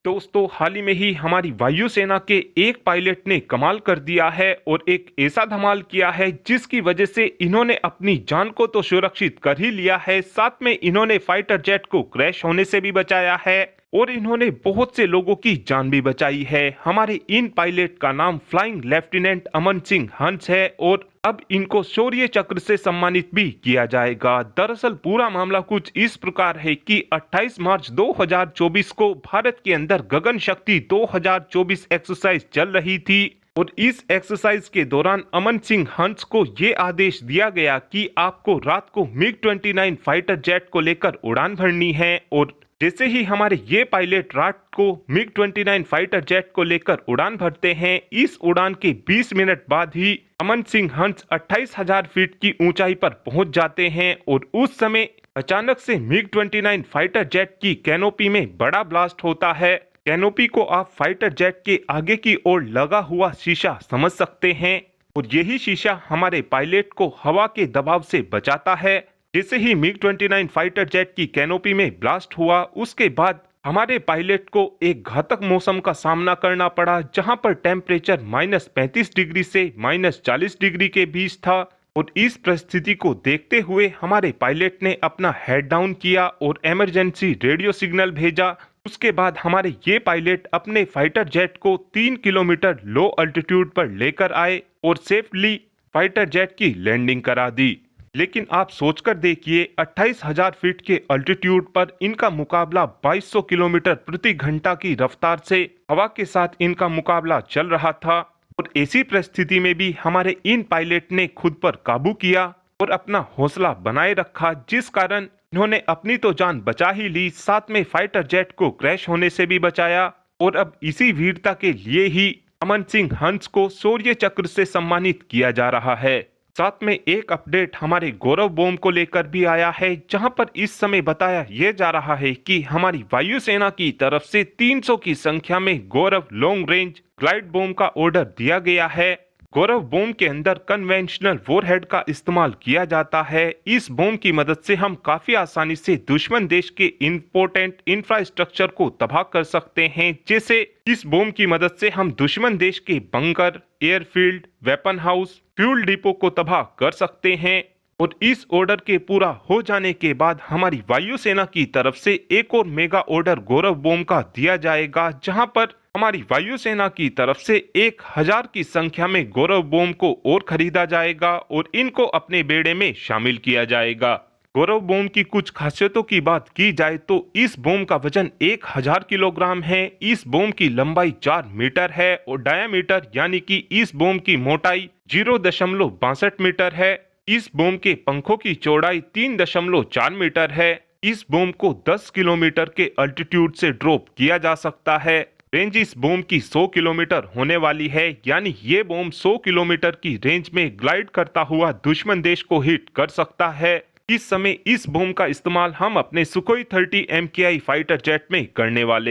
दोस्तों, हाल ही में ही हमारी वायुसेना के एक पायलट ने कमाल कर दिया है और एक ऐसा धमाल किया है जिसकी वजह से इन्होंने अपनी जान को तो सुरक्षित कर ही लिया है, साथ में इन्होंने फाइटर जेट को क्रैश होने से भी बचाया है और इन्होंने बहुत से लोगों की जान भी बचाई है। हमारे इन पायलट का नाम फ्लाइंग लेफ्टिनेंट अमन सिंह हंस है और अब इनको शौर्य चक्र से सम्मानित भी किया जाएगा। दरअसल पूरा मामला कुछ इस प्रकार है कि 28 मार्च 2024 को भारत के अंदर गगन शक्ति 2024 एक्सरसाइज चल रही थी और इस एक्सरसाइज के दौरान अमन सिंह हंस को ये आदेश दिया गया कि आपको रात को मिग-29 फाइटर जेट को लेकर उड़ान भरनी है। और जैसे ही हमारे ये पायलट रात को मिग-29 फाइटर जेट को लेकर उड़ान भरते हैं, इस उड़ान के 20 मिनट बाद ही अमन सिंह हंस 28,000 फीट की ऊंचाई पर पहुंच जाते हैं और उस समय अचानक से मिग-29 फाइटर जेट की कैनोपी में बड़ा ब्लास्ट होता है। कैनोपी को आप फाइटर जेट के आगे की ओर लगा हुआ शीशा समझ सकते हैं और यही शीशा हमारे पायलट को हवा के दबाव से बचाता है। जैसे ही मिग-29 फाइटर जेट की कैनोपी में ब्लास्ट हुआ, उसके बाद हमारे पायलट को एक घातक मौसम का सामना करना पड़ा, जहां पर टेम्परेचर -35 डिग्री से -40 डिग्री के बीच था। और इस परिस्थिति को देखते हुए हमारे पायलट ने अपना हेड डाउन किया और इमरजेंसी रेडियो सिग्नल भेजा। उसके बाद हमारे ये पायलट अपने फाइटर जेट को 3 किलोमीटर लो अल्टीट्यूड पर लेकर आए और सेफली फाइटर जेट की लैंडिंग करा दी। लेकिन आप सोचकर देखिए, 28,000 फीट के अल्टीट्यूड पर इनका मुकाबला 2200 किलोमीटर प्रति घंटा की रफ्तार से हवा के साथ इनका मुकाबला चल रहा था। और ऐसी परिस्थिति में भी हमारे इन पायलट ने खुद पर काबू किया और अपना हौसला बनाए रखा, जिस कारण इन्होंने अपनी तो जान बचा ही ली, साथ में फाइटर जेट को क्रैश होने से भी बचाया। और अब इसी वीरता के लिए ही अमन सिंह हंस को शौर्य चक्र से सम्मानित किया जा रहा है। साथ में एक अपडेट हमारे गौरव बॉम्ब को लेकर भी आया है, जहां पर इस समय बताया यह जा रहा है कि हमारी वायुसेना की तरफ से 300 की संख्या में गौरव लॉन्ग रेंज ग्लाइड बॉम्ब का ऑर्डर दिया गया है। गौरव बॉम्ब के अंदर कन्वेंशनल वॉरहेड का इस्तेमाल किया जाता है। इस बॉम्ब की मदद से हम काफी आसानी से दुश्मन देश के इंपोर्टेंट इंफ्रास्ट्रक्चर को तबाह कर सकते हैं। जैसे इस बॉम्ब की मदद से हम दुश्मन देश के bunker, airfield, weapon house, fuel depot को तबाह कर सकते हैं। और इस ऑर्डर के पूरा हो जाने के बाद हमारी वायुसेना की तरफ से एक और मेगा ऑर्डर गौरव बॉम्ब का दिया जाएगा, जहां पर हमारी वायुसेना की तरफ से 1000 की संख्या में गौरव बॉम्ब को और खरीदा जाएगा और इनको अपने बेड़े में शामिल किया जाएगा। गौरव बॉम्ब की कुछ खासियतों की बात की जाए तो इस बॉम्ब का वजन 1000 किलोग्राम है। इस बॉम्ब की लंबाई 4 मीटर है और डायामीटर यानी कि इस बॉम्ब की मोटाई 0.62 मीटर है। इस बॉम्ब के पंखों की चौड़ाई 3.4 मीटर है। इस बॉम्ब को 10 किलोमीटर के अल्टीट्यूड से ड्रॉप किया जा सकता है। रेंज इस बॉम्ब की 100 किलोमीटर होने वाली है, यानी ये बॉम्ब 100 किलोमीटर की रेंज में ग्लाइड करता हुआ दुश्मन देश को हिट कर सकता है। इस समय इस बॉम्ब का इस्तेमाल हम अपने सुखोई 30 MKI फाइटर जेट में करने वाले